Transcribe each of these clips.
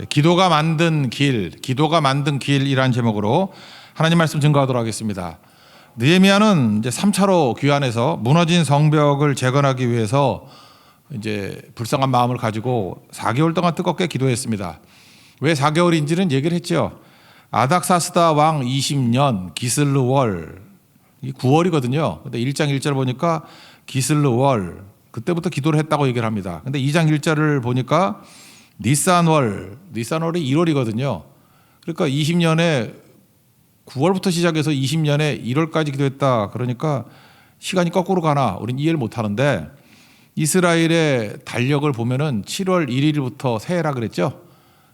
기도가 만든 길, 기도가 만든 길이라는 제목으로 하나님 말씀 증거하도록 하겠습니다. 느헤미야는 이제 3차로 귀환해서 무너진 성벽을 재건하기 위해서 이제 불쌍한 마음을 가지고 4개월 동안 뜨겁게 기도했습니다. 왜 4개월인지는 얘기를 했죠. 아닥사스다 왕 20년 기슬르월, 이 9월이거든요. 근데 1장 1절 보니까 기슬르월, 그때부터 기도를 했다고 얘기를 합니다. 근데 2장 1절을 보니까 니산월이 1월이거든요. 그러니까 20년에 9월부터 시작해서 20년에 1월까지 기도했다. 그러니까 시간이 거꾸로 가나 우리는 이해를 못 하는데, 이스라엘의 달력을 보면은 7월 1일부터 새해라 그랬죠.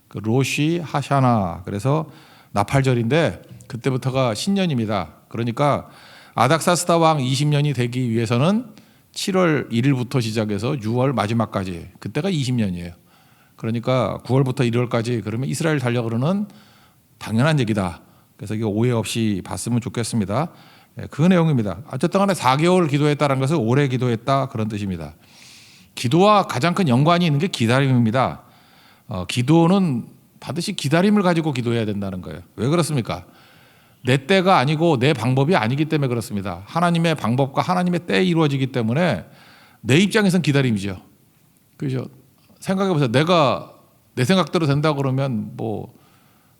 그 로시 하샤나, 그래서 나팔절인데 그때부터가 신년입니다. 그러니까 아닥사스다 왕 20년이 되기 위해서는 7월 1일부터 시작해서 6월 마지막까지, 그때가 20년이에요. 그러니까 9월부터 1월까지, 그러면 이스라엘 달력으로는 당연한 얘기다. 그래서 이거 오해 없이 봤으면 좋겠습니다. 그 내용입니다. 어쨌든 간에 4개월 기도했다는 것은 오래 기도했다, 그런 뜻입니다. 기도와 가장 큰 연관이 있는 게 기다림입니다. 기도는 반드시 기다림을 가지고 기도해야 된다는 거예요. 왜 그렇습니까? 내 때가 아니고 내 방법이 아니기 때문에 그렇습니다. 하나님의 방법과 하나님의 때에 이루어지기 때문에 내 입장에선 기다림이죠. 그죠? 생각해 보세요. 내가 내 생각대로 된다 그러면 뭐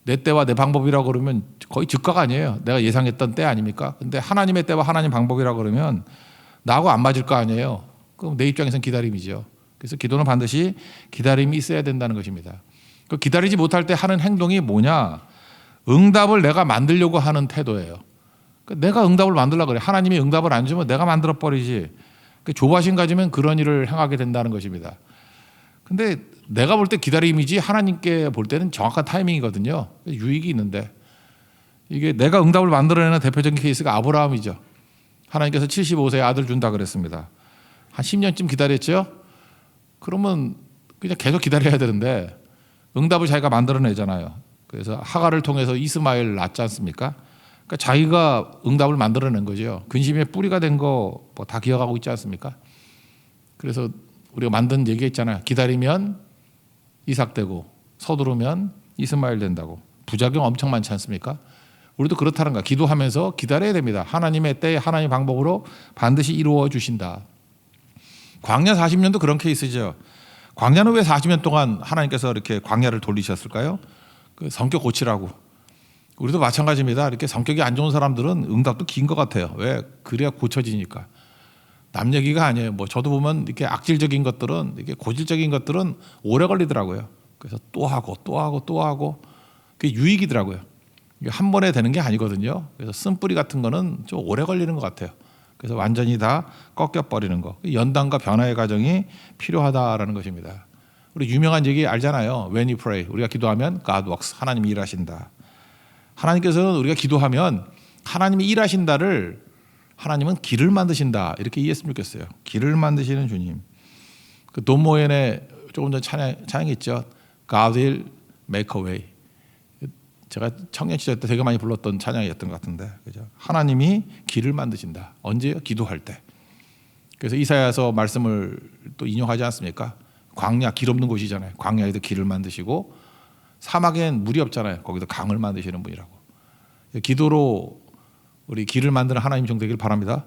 내 때와 내 방법이라고 그러면 거의 즉각 아니에요. 내가 예상했던 때 아닙니까? 근데 하나님의 때와 하나님 방법이라고 그러면 나하고 안 맞을 거 아니에요. 그럼 내 입장에선 기다림이죠. 그래서 기도는 반드시 기다림이 있어야 된다는 것입니다. 그 기다리지 못할 때 하는 행동이 뭐냐? 응답을 내가 만들려고 하는 태도예요. 내가 응답을 만들려고 그래. 하나님이 응답을 안 주면 내가 만들어 버리지. 조바심 가지면 그런 일을 행하게 된다는 것입니다. 근데 내가 볼 때 기다림이지 하나님께 볼 때는 정확한 타이밍이거든요. 유익이 있는데, 이게 내가 응답을 만들어내는 대표적인 케이스가 아브라함이죠. 하나님께서 75세에 아들 준다 그랬습니다. 한 10년쯤 기다렸죠. 그러면 그냥 계속 기다려야 되는데 응답을 자기가 만들어내잖아요. 그래서 하갈을 통해서 이스마엘 낳지 않습니까? 그러니까 자기가 응답을 만들어낸 거죠. 근심의 뿌리가 된 거 뭐 다 기억하고 있지 않습니까? 그래서 우리가 만든 얘기가 있잖아요. 기다리면 이삭 되고 서두르면 이스마엘 된다고. 부작용 엄청 많지 않습니까? 우리도 그렇다는 거야. 기도하면서 기다려야 됩니다. 하나님의 때에 하나님의 방법으로 반드시 이루어 주신다. 광야 40년도 그런 케이스죠. 광야는 왜 40년 동안 하나님께서 이렇게 광야를 돌리셨을까요? 그 성격 고치라고. 우리도 마찬가지입니다. 이렇게 성격이 안 좋은 사람들은 응답도 긴 것 같아요. 왜? 그래야 고쳐지니까. 남 얘기가 아니에요. 뭐 저도 보면 이렇게 악질적인 것들은, 이렇게 고질적인 것들은 오래 걸리더라고요. 그래서 또 하고 또 하고 또 하고, 그게 유익이더라고요. 이게 한 번에 되는 게 아니거든요. 그래서 쓴뿌리 같은 거는 좀 오래 걸리는 것 같아요. 그래서 완전히 다 꺾여버리는 거. 연단과 변화의 과정이 필요하다라는 것입니다. 우리 유명한 얘기 알잖아요. When you pray, 우리가 기도하면 God works, 하나님이 일하신다. 하나님께서는 우리가 기도하면 하나님이 일하신다를, 하나님은 길을 만드신다, 이렇게 이해했으면 좋겠어요. 길을 만드시는 주님. 그 돈 모엔의 조금 전 찬양이 있죠. God will make a way. 제가 청년 시절 때 되게 많이 불렀던 찬양이었던 것 같은데, 그죠? 하나님이 길을 만드신다. 언제요? 기도할 때. 그래서 이사야서 말씀을 또 인용하지 않습니까? 광야, 길 없는 곳이잖아요. 광야에도 길을 만드시고, 사막엔 물이 없잖아요. 거기도 강을 만드시는 분이라고. 기도로 우리 길을 만드는 하나님 종 되길 바랍니다.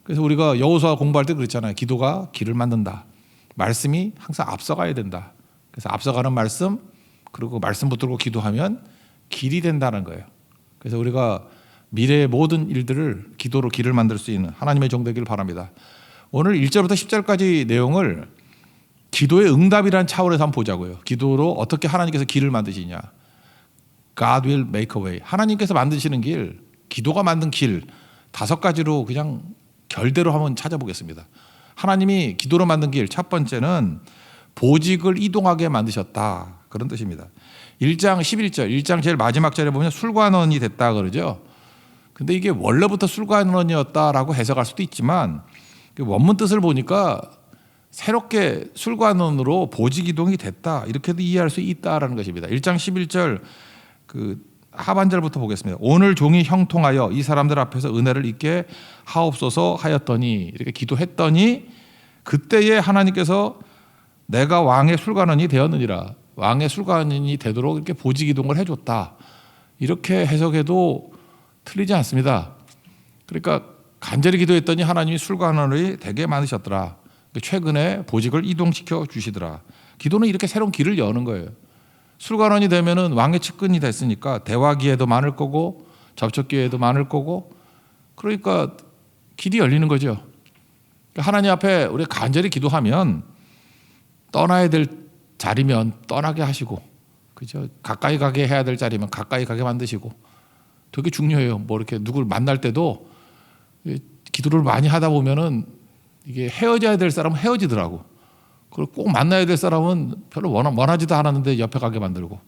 그래서 우리가 여호수아 공부할 때 그랬잖아요. 기도가 길을 만든다. 말씀이 항상 앞서가야 된다. 그래서 앞서가는 말씀, 그리고 말씀 붙들고 기도하면 길이 된다는 거예요. 그래서 우리가 미래의 모든 일들을 기도로 길을 만들 수 있는 하나님의 종 되길 바랍니다. 오늘 1절부터 10절까지 내용을 기도의 응답이라는 차원에서 한번 보자고요. 기도로 어떻게 하나님께서 길을 만드시냐. God will make a way. 하나님께서 만드시는 길, 기도가 만든 길 5가지로 그냥 결대로 한번 찾아보겠습니다. 하나님이 기도로 만든 길, 첫 번째는 보직을 이동하게 만드셨다, 그런 뜻입니다. 1장 11절, 1장 제일 마지막 절에 보면 술관원이 됐다 그러죠. 근데 이게 원래부터 술관원이었다라고 해석할 수도 있지만, 원문 뜻을 보니까 새롭게 술관원으로 보직 이동이 됐다, 이렇게도 이해할 수 있다라는 것입니다. 1장 11절 그 하반절부터 보겠습니다. 오늘 종이 형통하여 이 사람들 앞에서 은혜를 입게 하옵소서 하였더니, 이렇게 기도했더니 그때에 하나님께서 내가 왕의 술관원이 되었느니라. 왕의 술관이 되도록 이렇게 보직 이동을 해줬다. 이렇게 해석해도 틀리지 않습니다. 그러니까 간절히 기도했더니 하나님이 술관원을 되게 많으셨더라. 최근에 보직을 이동시켜 주시더라. 기도는 이렇게 새로운 길을 여는 거예요. 술관원이 되면은 왕의 측근이 됐으니까 대화 기회도 많을 거고 접촉 기회도 많을 거고, 그러니까 길이 열리는 거죠. 하나님 앞에 우리 간절히 기도하면 떠나야 될 자리면 떠나게 하시고, 그죠? 가까이 가게 해야 될 자리면 가까이 가게 만드시고, 되게 중요해요. 뭐 이렇게 누구를 만날 때도 기도를 많이 하다 보면은 이게 헤어져야 될 사람은 헤어지더라고. 그리고 꼭 만나야 될 사람은 별로 원하지도 않았는데 옆에 가게 만들고.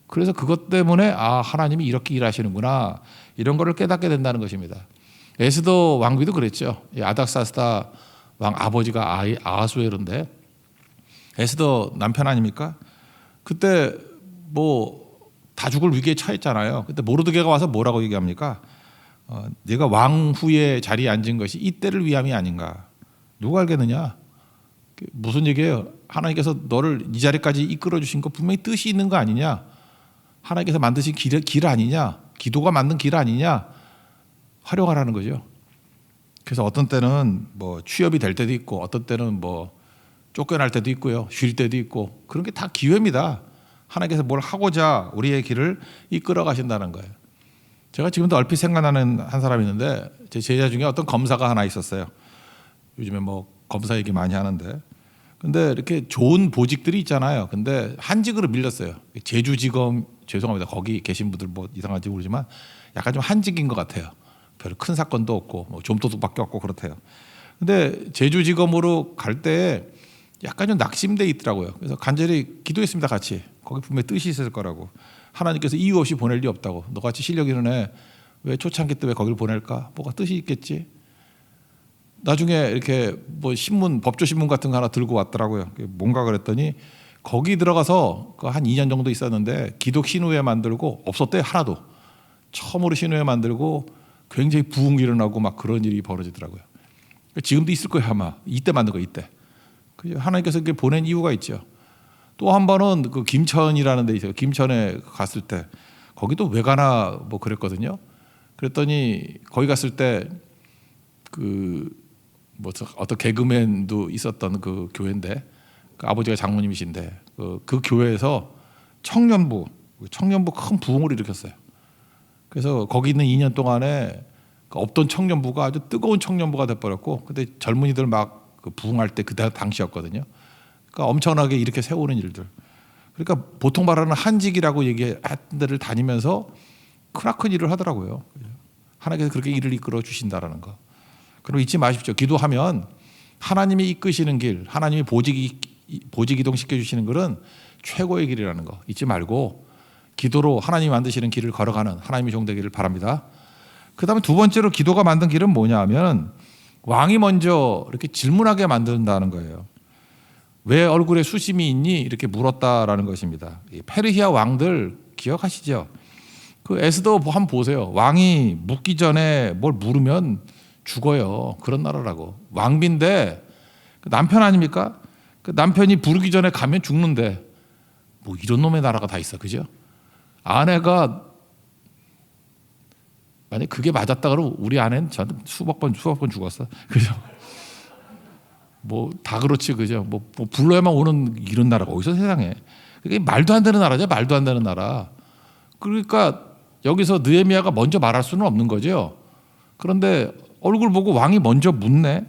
그래서 그것 때문에 아, 하나님이 이렇게 일하시는구나, 이런 거를 깨닫게 된다는 것입니다. 에스더 왕비도 그랬죠. 아닥사스다 왕 아버지가 아하수에로인데 에스더 남편 아닙니까? 그때 뭐 다 죽을 위기에 처했잖아요. 그때 모르드게가 와서 뭐라고 얘기합니까? 네가 왕 후의 자리에 앉은 것이 이때를 위함이 아닌가. 누가 알겠느냐? 무슨 얘기예요? 하나님께서 너를 이 자리까지 이끌어 주신 거 분명히 뜻이 있는 거 아니냐? 하나님께서 만드신 길 아니냐? 기도가 만든 길 아니냐? 활용하라는 거죠. 그래서 어떤 때는 뭐 취업이 될 때도 있고, 어떤 때는 뭐 쫓겨날 때도 있고요, 쉴 때도 있고, 그런 게 다 기회입니다. 하나님께서 뭘 하고자 우리의 길을 이끌어 가신다는 거예요. 제가 지금도 얼핏 생각나는 한 사람이 있는데, 제 제자 중에 어떤 검사가 하나 있었어요. 요즘에 뭐 검사 얘기 많이 하는데, 근데 이렇게 좋은 보직들이 있잖아요. 근데 한직으로 밀렸어요. 제주지검, 죄송합니다, 거기 계신 분들 뭐 이상한지 모르지만 약간 좀 한직인 것 같아요. 별 큰 사건도 없고 뭐 좀도둑밖에 없고 그렇대요. 근데 제주지검으로 갈 때 약간 좀 낙심돼 있더라고요. 그래서 간절히 기도했습니다, 같이. 거기 분명히 뜻이 있을 거라고. 하나님께서 이유 없이 보낼 리 없다고. 너같이 실력 있는 애 왜 초창기 때 왜 거기를 보낼까? 뭐가 뜻이 있겠지. 나중에 이렇게 뭐 신문, 법조신문 같은 거 하나 들고 왔더라고요. 뭔가 그랬더니 거기 들어가서 한 2년 정도 있었는데 기독 신우회 만들고 없었대요, 하나도. 처음으로 신우회 만들고 굉장히 부흥이 일어나고 막 그런 일이 벌어지더라고요. 지금도 있을 거예요, 아마. 이때 만든 거, 이때. 하나님께서 이렇게 보낸 이유가 있죠. 또 한 번은 그 김천이라는 데 있어요. 김천에 갔을 때 거기도 왜 가나 뭐 그랬거든요. 그랬더니 거기 갔을 때 그 뭐 어떤 개그맨도 있었던 그 교회인데, 그 아버지가 장모님이신데 그 교회에서 청년부 큰 부흥을 일으켰어요. 그래서 거기 있는 2년 동안에 없던 청년부가 아주 뜨거운 청년부가 돼버렸고, 근데 젊은이들 막 그 부흥할 때 그때 당시였거든요. 그러니까 엄청나게 이렇게 세우는 일들. 그러니까 보통 말하는 한직이라고 얘기했던 데를 다니면서 크나큰 일을 하더라고요. 하나님께서 그렇게 일을 이끌어 주신다라는 거. 그리고 잊지 마십시오. 기도하면 하나님이 이끄시는 길, 하나님이 보직 이동시켜 주시는 길은 최고의 길이라는 거 잊지 말고 기도로 하나님이 만드시는 길을 걸어가는 하나님의 종 되기를 바랍니다. 그 다음에 두 번째로 기도가 만든 길은 뭐냐 하면 왕이 먼저 이렇게 질문하게 만든다는 거예요. 왜 얼굴에 수심이 있니? 이렇게 물었다라는 것입니다. 페르시아 왕들 기억하시죠? 그 에스더 한번 보세요. 왕이 묻기 전에 뭘 물으면 죽어요. 그런 나라라고. 왕비인데 남편 아닙니까? 그 남편이 부르기 전에 가면 죽는데 뭐 이런 놈의 나라가 다 있어, 그죠? 아내가 만약 그게 맞았다 그러면 우리 아내는 저한테 수백 번 죽었어, 그죠? 뭐 다 그렇지, 그죠? 뭐 불러야만 오는 이런 나라가 어디서 세상에? 그게 말도 안 되는 나라죠, 말도 안 되는 나라. 그러니까 여기서 느헤미야가 먼저 말할 수는 없는 거죠. 그런데 얼굴 보고 왕이 먼저 묻네.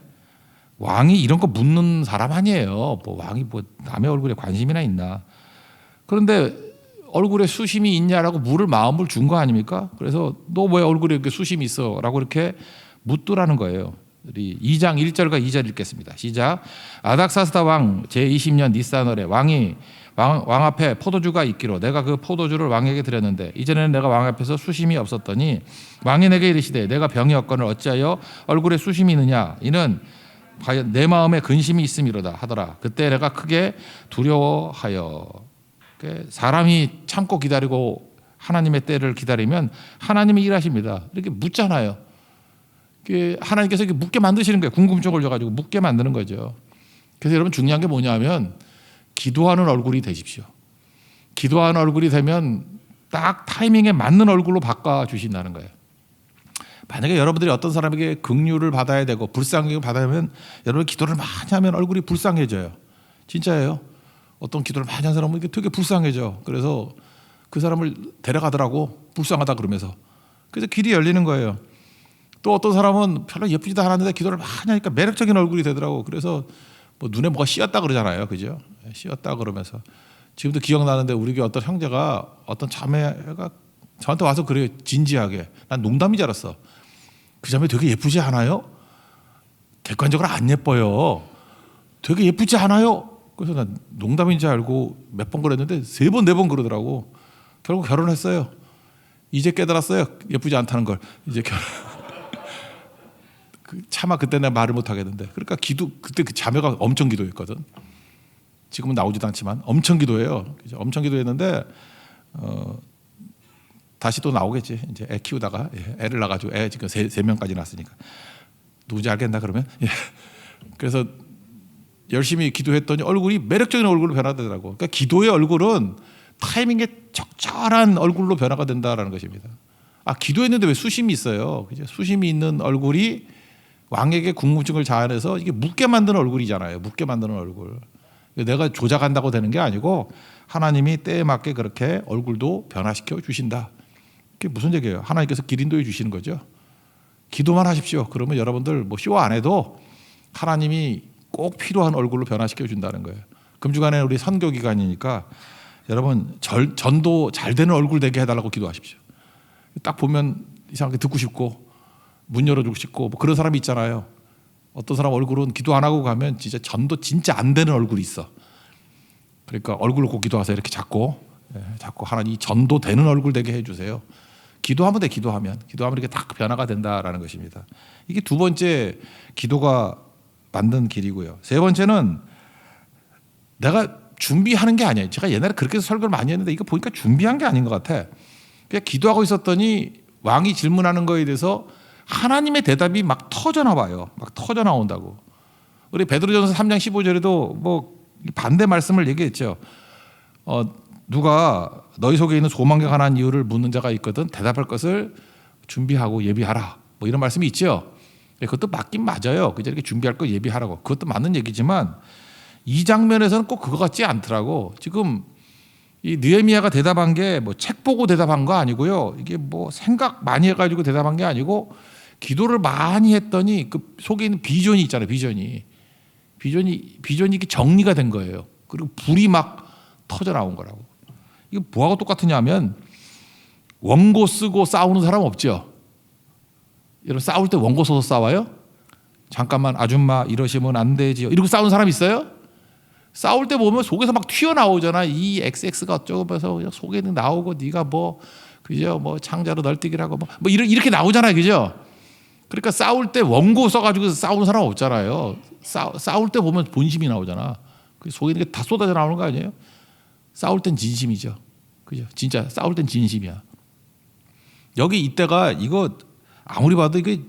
왕이 이런 거 묻는 사람 아니에요. 뭐 왕이 뭐 남의 얼굴에 관심이나 있나? 그런데 얼굴에 수심이 있냐라고 물을 마음을 준 거 아닙니까? 그래서 너 왜 얼굴에 이렇게 수심이 있어? 라고 이렇게 묻더라는 거예요. 우리 2장 1절과 2절 읽겠습니다. 시작. 아닥사스다 왕 제20년 니산월에 왕이 왕 앞에 포도주가 있기로 내가 그 포도주를 왕에게 드렸는데 이전에는 내가 왕 앞에서 수심이 없었더니 왕이 내게 이르시되 내가 병이 없거늘 어찌하여 얼굴에 수심이 있느냐? 이는 과연 내 마음에 근심이 있음이로다 하더라. 그때 내가 크게 두려워하여. 사람이 참고 기다리고 하나님의 때를 기다리면 하나님이 일하십니다. 이렇게 묻잖아요. 하나님께서 이렇게 묻게 만드시는 거예요. 궁금증을 올려가지고 묻게 만드는 거죠. 그래서 여러분 중요한 게 뭐냐면 기도하는 얼굴이 되십시오. 기도하는 얼굴이 되면 딱 타이밍에 맞는 얼굴로 바꿔주신다는 거예요. 만약에 여러분들이 어떤 사람에게 긍휼을 받아야 되고 불쌍하게 받아야 하면 여러분 기도를 많이 하면 얼굴이 불쌍해져요. 진짜예요. 어떤 기도를 많이 한 사람은 이게 되게 불쌍해져. 그래서 그 사람을 데려가더라고. 불쌍하다 그러면서. 그래서 길이 열리는 거예요. 또 어떤 사람은 별로 예쁘지도 않았는데 기도를 많이 하니까 매력적인 얼굴이 되더라고. 그래서 뭐 눈에 뭐가 씌었다 그러잖아요. 그죠? 씌었다 그러면서. 지금도 기억나는데 우리 교회 어떤 형제가 어떤 자매가 저한테 와서 그래요. 진지하게. 난 농담인 줄 알았어. 그 자매 되게 예쁘지 않아요? 객관적으로 안 예뻐요. 되게 예쁘지 않아요? 그래서 난 농담인 줄 알고 몇 번 그랬는데 3번, 4번 그러더라고. 결국 결혼했어요. 이제 깨달았어요. 예쁘지 않다는 걸. 이제 차마 그때 내가 말을 못 하겠는데. 그러니까 그때 그 자매가 엄청 기도했거든. 지금은 나오지도 않지만 엄청 기도해요. 엄청 기도했는데 다시 또 나오겠지. 이제 애 키우다가 애를 낳아가지고 애 지금 세 명까지 낳았으니까 누군지 알겠나 그러면. 그래서 열심히 기도했더니 얼굴이 매력적인 얼굴로 변화되더라고. 그러니까 기도의 얼굴은 타이밍에 적절한 얼굴로 변화가 된다라는 것입니다. 아, 기도했는데 왜 수심이 있어요? 그죠? 수심이 있는 얼굴이 왕에게 궁금증을 자아내서 이게 묻게 만드는 얼굴이잖아요. 묻게 만드는 얼굴. 내가 조작한다고 되는 게 아니고 하나님이 때에 맞게 그렇게 얼굴도 변화시켜 주신다. 그게 무슨 얘기예요? 하나님께서 길 인도해 주시는 거죠. 기도만 하십시오. 그러면 여러분들 뭐 쇼 안 해도 하나님이 꼭 필요한 얼굴로 변화시켜 준다는 거예요. 금주간에 우리 선교 기간이니까 여러분 전도 잘 되는 얼굴 되게 해달라고 기도하십시오. 딱 보면 이상하게 듣고 싶고 문 열어주고 싶고 뭐 그런 사람이 있잖아요. 어떤 사람 얼굴은 기도 안 하고 가면 진짜 전도 진짜 안 되는 얼굴이 있어. 그러니까 얼굴을 꼭 기도하세요. 이렇게 자꾸 하나님 전도 되는 얼굴 되게 해주세요. 기도하면 기도하면 이렇게 딱 변화가 된다라는 것입니다. 이게 두 번째 기도가 만든 길이고요. 세 번째는 내가 준비하는 게 아니에요. 제가 옛날에 그렇게 해서 설교를 많이 했는데 이거 보니까 준비한 게 아닌 것 같아. 그냥 기도하고 있었더니 왕이 질문하는 거에 대해서 하나님의 대답이 막 터져 나와요. 막 터져 나온다고. 우리 베드로전서 3장 15절에도 뭐 반대 말씀을 얘기했죠. 누가 너희 속에 있는 소망에 관한 이유를 묻는 자가 있거든 대답할 것을 준비하고 예비하라. 뭐 이런 말씀이 있죠. 그것도 맞긴 맞아요. 그저 이렇게 준비할 거 예비하라고. 그것도 맞는 얘기지만 이 장면에서는 꼭 그거 같지 않더라고. 지금 이 느헤미야가 대답한 게 뭐 책 보고 대답한 거 아니고요. 이게 뭐 생각 많이 해가지고 대답한 게 아니고 기도를 많이 했더니 그 속에 있는 비전이 있잖아요. 비전이 이게 정리가 된 거예요. 그리고 불이 막 터져 나온 거라고. 이거 뭐하고 똑같으냐면 원고 쓰고 싸우는 사람 없죠. 여러분 싸울 때 원고 써서 싸워요? 잠깐만 아줌마 이러시면 안 되지요. 이러고 싸우는 사람 있어요? 싸울 때 보면 속에서 막 튀어나오잖아. 이 XX가 어쩌고 해서 속에는 나오고 네가 뭐 그죠? 뭐 창자로 널뛰기라고 뭐 이렇게 나오잖아요. 그죠? 그러니까 싸울 때 원고 써가지고 싸우는 사람 없잖아요. 싸울 때 보면 본심이 나오잖아. 그 속에 있는 게 다 쏟아져 나오는 거 아니에요? 싸울 땐 진심이죠. 그죠? 진짜 싸울 땐 진심이야. 여기 이때가 이거 아무리 봐도 이게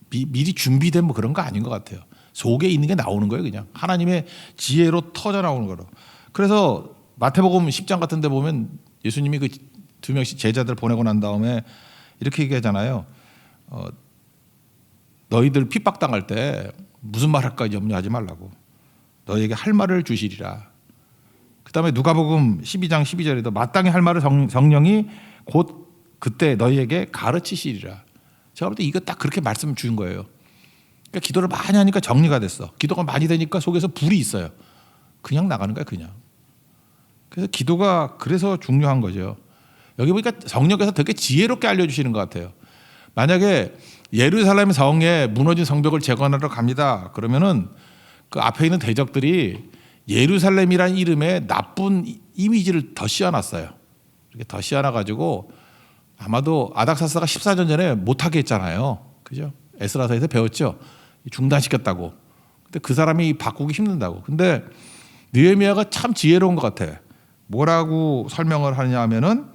미리 준비된 뭐 그런 거 아닌 것 같아요. 속에 있는 게 나오는 거예요. 그냥 하나님의 지혜로 터져 나오는 거로. 그래서 마태복음 10장 같은 데 보면 예수님이 그 2명씩 제자들 보내고 난 다음에 이렇게 얘기하잖아요. 너희들 핍박당할 때 무슨 말 할까 염려하지 말라고. 너희에게 할 말을 주시리라. 그 다음에 누가복음 12장 12절에도 마땅히 할 말을 성령이 곧 그때 너희에게 가르치시리라. 제가 볼 때 이거 딱 그렇게 말씀 주는 거예요. 그러니까 기도를 많이 하니까 정리가 됐어. 기도가 많이 되니까 속에서 불이 있어요. 그냥 나가는 거야 그냥. 그래서 기도가 그래서 중요한 거죠. 여기 보니까 성령께서 되게 지혜롭게 알려주시는 것 같아요. 만약에 예루살렘 성에 무너진 성벽을 재건하러 갑니다. 그러면은 그 앞에 있는 대적들이 예루살렘이라는 이름에 나쁜 이미지를 더 씌워놨어요. 이렇게 더 씌워놔가지고 아마도 아닥사스가 14년 전에 못하게 했잖아요. 그죠? 에스라서에서 배웠죠. 중단시켰다고. 근데 그 사람이 바꾸기 힘든다고. 근데 느헤미야가 참 지혜로운 것 같아. 뭐라고 설명을 하느냐 하면은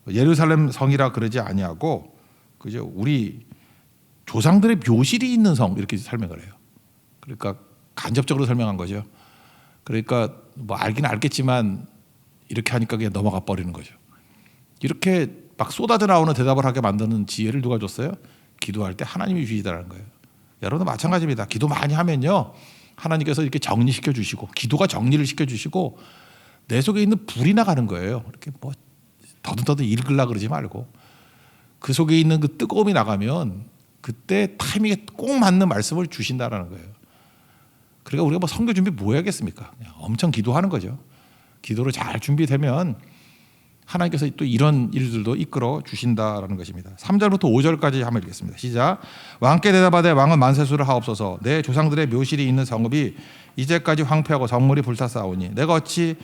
예루살렘 성이라 그러지 아니하고 그죠? 우리 조상들의 묘실이 있는 성 이렇게 설명을 해요. 그러니까 간접적으로 설명한 거죠. 그러니까 뭐 알긴 알겠지만 이렇게 하니까 그냥 넘어가 버리는 거죠. 이렇게 막 쏟아져 나오는 대답을 하게 만드는 지혜를 누가 줬어요? 기도할 때 하나님이 주시다라는 거예요. 여러분도 마찬가지입니다. 기도 많이 하면요, 하나님께서 이렇게 정리시켜 주시고, 기도가 정리를 시켜 주시고 내 속에 있는 불이 나가는 거예요. 이렇게 뭐 더듬더듬 읽으려 그러지 말고 그 속에 있는 그 뜨거움이 나가면 그때 타이밍에 꼭 맞는 말씀을 주신다라는 거예요. 그러니까 우리가 뭐 선교 준비 뭐 해야겠습니까? 그냥 엄청 기도하는 거죠. 기도로 잘 준비되면 하나님께서 또 이런 일들도 이끌어 주신다라는 것입니다. 3절부터 5절까지 한번 읽겠습니다. 시작. 왕께 대답하되 왕은 만세수를 하옵소서. 내 조상들의 묘실이 있는 성읍이 이제까지 황폐하고 성물이 불탔사오니 내가 어찌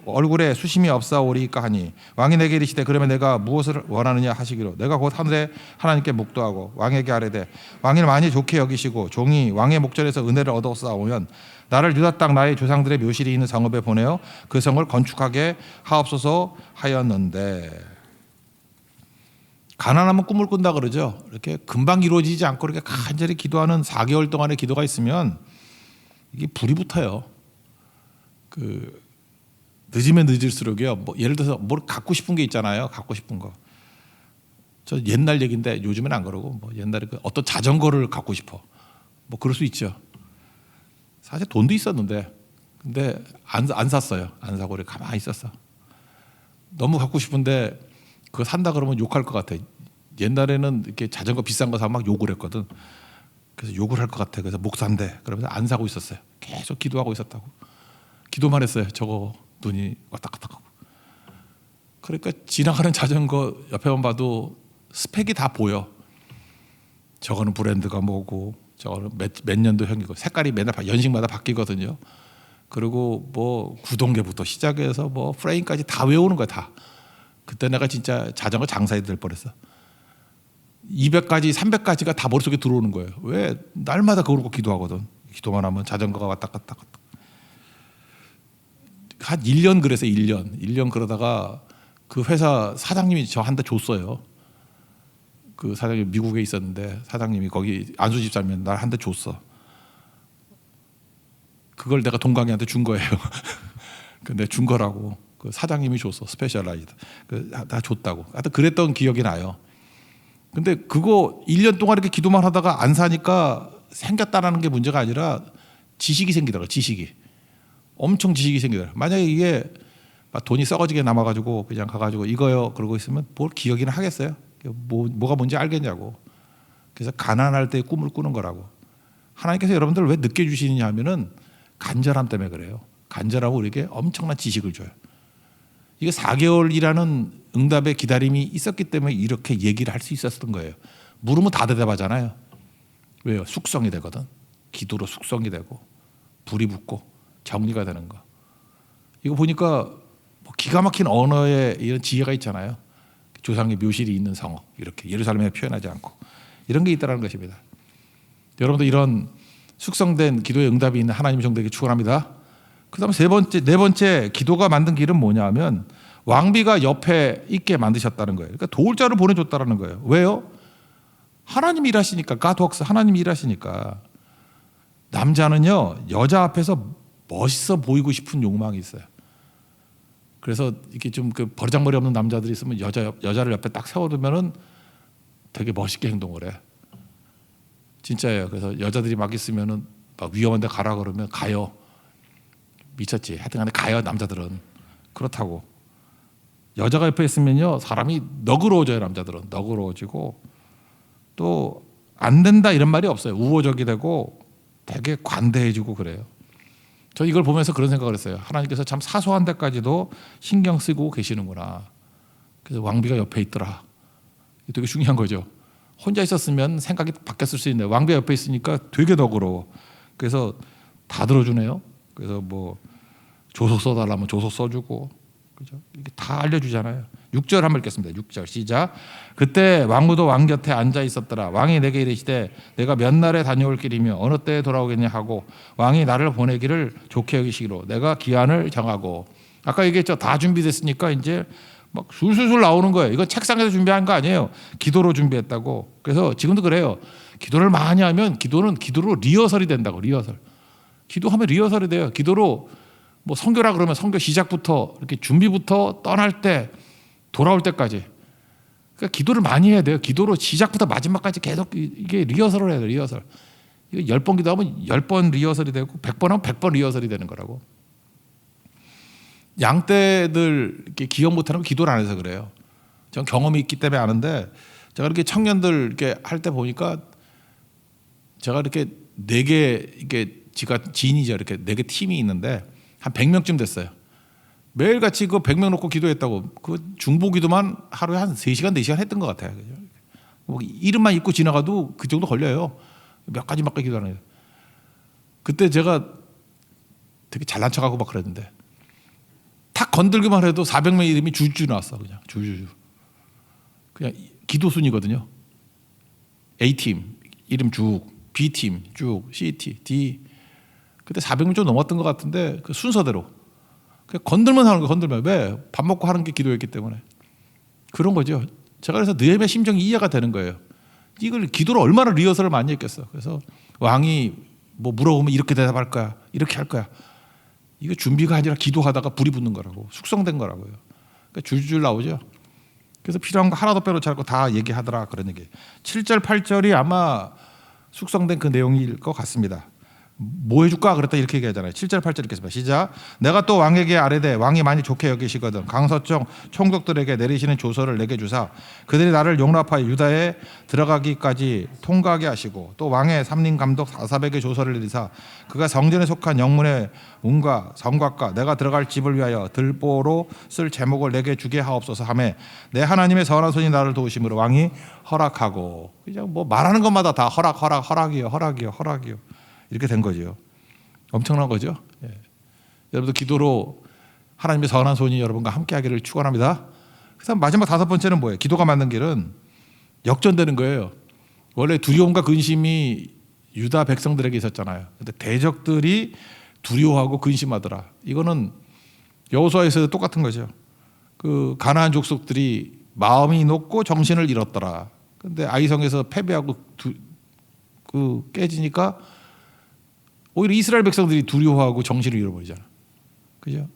얼굴에 수심이 없사오리까 하니 왕이 내게 이르시되 그러면 내가 무엇을 원하느냐 하시기로 내가 곧 하늘에 하나님께 묵도하고 왕에게 아뢰되 왕이 많이 좋게 여기시고 종이 왕의 목전에서 은혜를 얻어싸오면 나를 유다 땅 나의 조상들의 묘실이 있는 성읍에 보내어 그 성을 건축하게 하옵소서 하였는데, 가난하면 꿈을 꾼다 그러죠. 이렇게 금방 이루어지지 않고 이렇게 간절히 기도하는 4개월 동안의 기도가 있으면 이게 불이 붙어요. 늦으면 늦을수록요. 뭐 예를 들어서 뭘 갖고 싶은 게 있잖아요. 갖고 싶은 거. 저 옛날 얘기인데 요즘엔 안 그러고 뭐 옛날에 어떤 자전거를 갖고 싶어. 뭐 그럴 수 있죠. 사실 돈도 있었는데 근데 안 샀어요. 안 사고 이렇게 가만히 있었어. 너무 갖고 싶은데 그거 산다 그러면 욕할 것 같아. 옛날에는 이렇게 자전거 비싼 거 사면 막 욕을 했거든. 그래서 욕을 할 것 같아. 그래서 못 산대. 그러면서 안 사고 있었어요. 계속 기도하고 있었다고. 기도만 했어요. 저거 눈이 왔다 갔다 하고. 그러니까 지나가는 자전거 옆에만 봐도 스펙이 다 보여. 저거는 브랜드가 뭐고 저거는 몇 년도형이고 색깔이 맨날 연식마다 바뀌거든요. 그리고 뭐 구동계부터 시작해서 뭐 프레임까지 다 외우는 거야 다. 그때 내가 진짜 자전거 장사해 될 뻔했어. 200까지 300까지가 다 머릿속에 들어오는 거예요. 왜? 날마다 그걸 갖고 기도하거든. 기도만 하면 자전거가 왔다 갔다 갔다. 한 1년 그래서 1년 그러다가 그 회사 사장님이 저한테 줬어요. 그 사장님 미국에 있었는데 사장님이 거기 안수집 살면 날 한 대 줬어. 그걸 내가 동강이한테 준 거예요. 근데 준 거라고. 그 사장님이 줬어. 스페셜라이즈. 다 줬다고. 하여튼 그랬던 기억이 나요. 근데 그거 1년 동안 이렇게 기도만 하다가 안 사니까 생겼다라는 게 문제가 아니라 지식이 생기더라고요. 지식이. 엄청 지식이 생기더라고요. 만약에 이게 돈이 썩어지게 남아가지고 그냥 가가지고 이거요 그러고 있으면 뭘 기억이나 하겠어요? 뭐가 뭔지 알겠냐고. 그래서 가난할 때 꿈을 꾸는 거라고. 하나님께서 여러분들 왜 늦게 주시느냐 하면은 간절함 때문에 그래요. 간절하고 우리에게 엄청난 지식을 줘요. 이게 4개월이라는 응답의 기다림이 있었기 때문에 이렇게 얘기를 할 수 있었던 거예요. 물으면 다 대답하잖아요. 왜요? 숙성이 되거든. 기도로 숙성이 되고 불이 붙고 정리가 되는 거. 이거 보니까 뭐 기가 막힌 언어에 이런 지혜가 있잖아요. 조상의 묘실이 있는 성읍 이렇게 예루살렘에 표현하지 않고 이런 게 있다는 것입니다. 여러분도 이런 숙성된 기도의 응답이 있는 하나님 정도에게 축원합니다. 그다음 네 번째 기도가 만든 길은 뭐냐하면 왕비가 옆에 있게 만드셨다는 거예요. 그러니까 도울 자를 보내줬다는 거예요. 왜요? 하나님이 일하시니까. God works. 하나님이 일하시니까. 남자는요 여자 앞에서 멋있어 보이고 싶은 욕망이 있어요. 그래서 이렇게 좀 그 버르장머리 없는 남자들이 있으면 여자를 옆에 딱 세워두면은 되게 멋있게 행동을 해. 진짜예요. 그래서 여자들이 막 있으면은 막 위험한데 가라 그러면 가요. 미쳤지. 하여튼간에 가요. 남자들은 그렇다고. 여자가 옆에 있으면요 사람이 너그러워져요. 남자들은 너그러워지고 또 안 된다 이런 말이 없어요. 우호적이 되고 되게 관대해지고 그래요. 저 이걸 보면서 그런 생각을 했어요. 하나님께서 참 사소한 데까지도 신경 쓰고 계시는구나. 그래서 왕비가 옆에 있더라. 이게 되게 중요한 거죠. 혼자 있었으면 생각이 바뀌었을 수 있는데 왕비가 옆에 있으니까 되게 너그러워. 그래서 다 들어주네요. 그래서 뭐 조서 써달라면 조서 써주고, 그죠? 이게 다 알려주잖아요. 6절 한번 읽겠습니다. 6절 시작. 그때 왕후도 왕 곁에 앉아 있었더라. 왕이 내게 이르시되 내가 몇 날에 다녀올 길이며 어느 때에 돌아오겠냐 하고 왕이 나를 보내기를 좋게 여기시기로 내가 기한을 정하고. 아까 얘기했죠. 다 준비됐으니까 이제 막 술술술 나오는 거예요. 이거 책상에서 준비한 거 아니에요. 기도로 준비했다고. 그래서 지금도 그래요. 기도를 많이 하면 기도로 리허설이 된다고. 리허설. 기도하면 리허설이 돼요. 기도로 뭐 선교라 그러면 선교 시작부터 이렇게 준비부터 떠날 때 돌아올 때까지. 그러니까 기도를 많이 해야 돼요. 기도로 시작부터 마지막까지 계속 이게 리허설을 해야 돼요. 리허설. 이거 10번 기도하면 10번 리허설이 되고 100번 하면 100번 리허설이 되는 거라고. 양떼들 이렇게 기억 못하는 건 기도를 안 해서 그래요. 전 경험이 있기 때문에 아는데 제가 이렇게 청년들 이렇게 할 때 보니까 제가 이렇게 4개 이게 지가 지인이죠. 이렇게 4개 팀이 있는데 한 100명쯤 됐어요. 매일같이 그 100명 놓고 기도했다고. 그 중보 기도만 하루에 한 3시간 4시간 했던 것 같아요. 뭐 이름만 읽고 지나가도 그 정도 걸려요. 몇 가지 기도하는 거예요. 그때 제가 되게 잘난 척하고 막 그랬는데 탁 건들기만 해도 400명 이름이 줄줄 나왔어. 그냥 줄줄. 그냥 기도 순이거든요. A팀 이름 쭉, B팀 쭉, C팀, D. 그때 400명 좀 넘었던 것 같은데 그 순서대로. 그냥 건들면 하는 거 건들면. 왜? 밥 먹고 하는 게 기도였기 때문에. 그런 거죠. 제가 그래서 느헤미야 심정이 이해가 되는 거예요. 이걸 기도를 얼마나 리허설을 많이 했겠어. 그래서 왕이 뭐 물어보면 이렇게 대답할 거야. 이렇게 할 거야. 이거 준비가 아니라 기도하다가 불이 붙는 거라고. 숙성된 거라고요. 그러니까 줄줄 나오죠. 그래서 필요한 거 하나도 빼놓지 않고 다 얘기하더라. 그런 얘기. 7절 8절이 아마 숙성된 그 내용일 것 같습니다. 뭐 해줄까? 그랬다 이렇게 얘기하잖아요. 7절 8절 읽겠습니다. 시작. 내가 또 왕에게 아뢰되 왕이 많이 좋게 여기시거든 강서청 총독들에게 내리시는 조서를 내게 주사 그들이 나를 용납하여 유다에 들어가기까지 통과하게 하시고 또 왕의 삼림 감독 아삽에게 조서를 내리사 그가 성전에 속한 영문의 문과 성곽과 내가 들어갈 집을 위하여 들보로 쓸 제목을 내게 주게 하옵소서 하매 내 하나님의 선한 손이 나를 도우심으로 왕이 허락하고 그냥 뭐 말하는 것마다 다 허락이요. 이렇게 된 거죠. 엄청난 거죠. 예. 여러분도 기도로 하나님의 선한 손이 여러분과 함께하기를 축원합니다. 그다음 마지막 5번째는 뭐예요? 기도가 만든 길은 역전되는 거예요. 원래 두려움과 근심이 유다 백성들에게 있었잖아요. 근데 대적들이 두려워하고 근심하더라. 이거는 여호수아에서 똑같은 거죠. 그 가나안 족속들이 마음이 높고 정신을 잃었더라. 근데 아이성에서 패배하고 깨지니까 오히려 이스라엘 백성들이 두려워하고 정신을 잃어버리잖아. 그죠?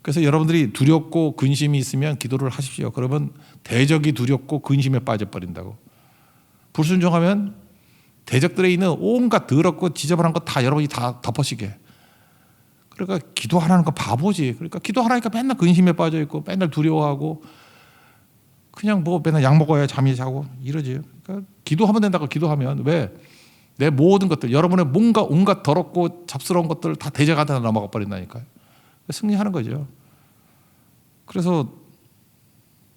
그래서 여러분들이 두렵고 근심이 있으면 기도를 하십시오. 그러면 대적이 두렵고 근심에 빠져버린다고. 불순종하면 대적들에 있는 온갖 더럽고 지저분한 거 다 여러분이 다 덮어시게. 그러니까 기도하라는 거 바보지. 그러니까 기도하라니까 맨날 근심에 빠져 있고 맨날 두려워하고 그냥 뭐 맨날 약 먹어야 잠이 자고 이러지. 그러니까 기도하면 된다고 기도하면 왜? 내 모든 것들 여러분의 뭔가 온갖 더럽고 잡스러운 것들을 다 대적한테 넘어가 버린다니까요. 승리하는 거죠. 그래서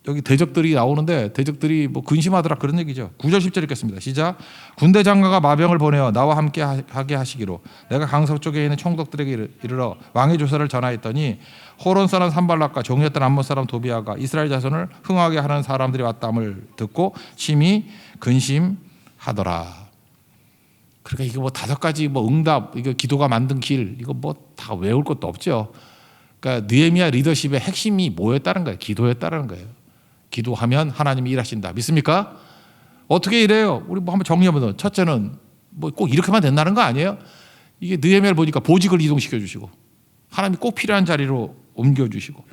여기 대적들이 나오는데 대적들이 뭐 근심하더라 그런 얘기죠. 9절 10절 읽겠습니다. 시작. 군대 장관과 마병을 보내어 나와 함께 하게 하시기로 내가 강서 쪽에 있는 총독들에게 이르러 왕의 조서를 전하였더니 호론 사람 산발락과 종이었던 암몬 사람 도비아가 이스라엘 자손을 흥하게 하는 사람들이 왔담을 듣고 심히 근심하더라. 그러니까 이거 뭐 5가지 뭐 응답, 이거 기도가 만든 길, 이거 뭐 다 외울 것도 없죠. 그러니까 느헤미야 리더십의 핵심이 뭐였다는 거예요? 기도였다는 거예요. 기도하면 하나님이 일하신다. 믿습니까? 어떻게 이래요? 우리 뭐 한번 정리해보면 첫째는 뭐 꼭 이렇게만 된다는 거 아니에요? 이게 느헤미야를 보니까 보직을 이동시켜 주시고 하나님이 꼭 필요한 자리로 옮겨 주시고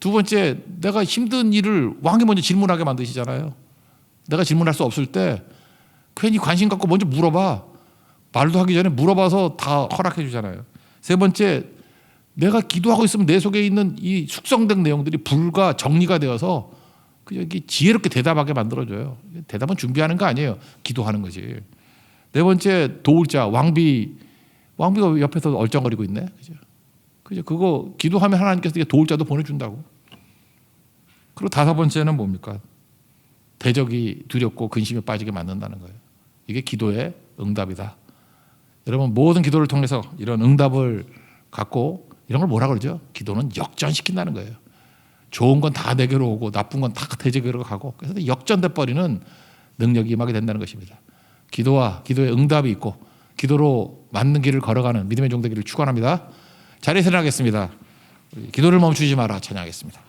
두 번째 내가 힘든 일을 왕이 먼저 질문하게 만드시잖아요. 내가 질문할 수 없을 때 괜히 관심 갖고 먼저 물어봐. 말도 하기 전에 물어봐서 다 허락해 주잖아요. 세 번째, 내가 기도하고 있으면 내 속에 있는 이 숙성된 내용들이 불과 정리가 되어서 여기 지혜롭게 대답하게 만들어줘요. 대답은 준비하는 거 아니에요. 기도하는 거지. 네 번째, 도울 자, 왕비가 옆에서 얼쩡거리고 있네. 그죠? 그거 기도하면 하나님께서 도울 자도 보내준다고. 그리고 5번째는 뭡니까? 대적이 두렵고 근심에 빠지게 만든다는 거예요. 이게 기도의 응답이다. 여러분 모든 기도를 통해서 이런 응답을 갖고 이런 걸 뭐라 그러죠? 기도는 역전시킨다는 거예요. 좋은 건 다 내게로 오고 나쁜 건 다 대적으로 가고 그래서 역전돼 버리는 능력이 임하게 된다는 것입니다. 기도와 기도의 응답이 있고 기도로 맞는 길을 걸어가는 믿음의 종되기를 축원합니다. 자리에서 일어나겠습니다. 기도를 멈추지 마라 찬양하겠습니다.